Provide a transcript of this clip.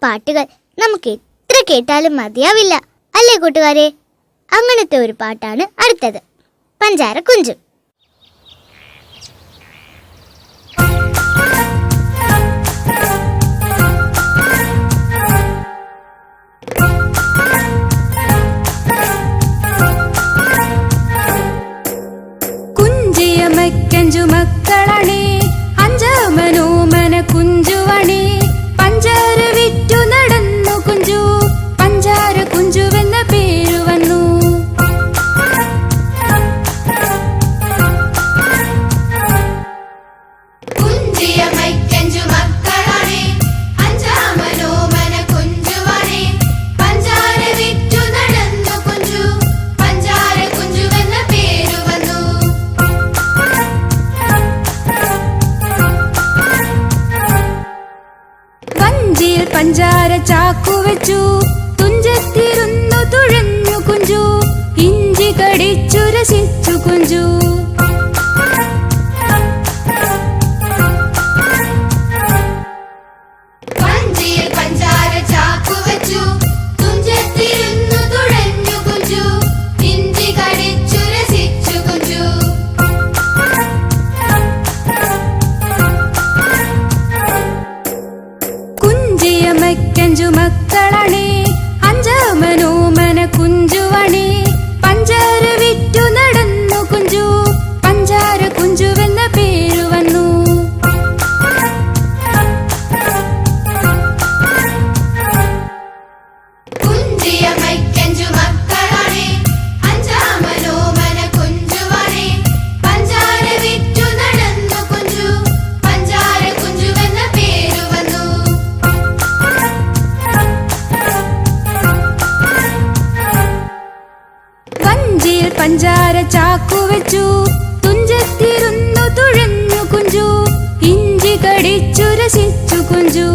പാട്ടുകൾ നമുക്ക് എത്ര കേട്ടാലും മതിയാവില്ല, അല്ലേ കൂട്ടുകാരെ? അങ്ങനത്തെ ഒരു പാട്ടാണ് അടുത്തത്, പഞ്ചാര കുഞ്ചു. കുഞ്ചിയമക്കഞ്ചു മക്കളണേ, അഞ്ചാമനോമന കുഞ്ചുവണേ, പഞ്ചാര വിറ്റു നടന്നു കുഞ്ചു, പഞ്ചാര കുഞ്ചുവെന്ന പേരു വന്നു. കുഞ്ചിയമക്കഞ്ചു മക്കളണേ, അഞ്ചാമനോമന കുഞ്ചുവണേ, പഞ്ചാര വിറ്റു നടന്നു കുഞ്ചു, പഞ്ചാര കുഞ്ചുവെന്ന പേരു വന്നു. വഞ്ചിയിൽ പഞ്ചാര ചാക്കു വെച്ചു, തുഞ്ചത്തിരുന്നു തുഴഞ്ഞു കുഞ്ചു, ഇഞ്ചി കടിച്ചു രസിച്ചു കുഞ്ചു. വഞ്ചിയിൽ പഞ്ചാര ചാക്കു വെച്ചു, തുഞ്ചത്തിരുന്നു തുഴഞ്ഞു കുഞ്ചു, ഇഞ്ചി കടിച്ചു രസിച്ചു കുഞ്ചു. കുഞ്ചിയമക്കഞ്ചു മക്കളണേ, അഞ്ചാമനോമന കുഞ്ചുവണേ, പഞ്ചാര വിറ്റു നടന്നു കുഞ്ചു, പഞ്ചാര കുഞ്ചുവെന്ന പേരു വന്നു. കുഞ്ചിയമക്കഞ്ചു മക്കളണേ, അഞ്ചാമനോമന കുഞ്ചുവണേ, പഞ്ചാര വിറ്റു നടന്നു കുഞ്ചു, പഞ്ചാര കുഞ്ചുവെന്ന പേരു വന്നു. വഞ്ചിയിൽ പഞ്ചാര ചാക്കു വെച്ചു, തുഞ്ചത്തിരുന്നു തുഴഞ്ഞു കുഞ്ചു, ഇഞ്ചി കടിച്ചു രസിച്ചു കുഞ്ചു.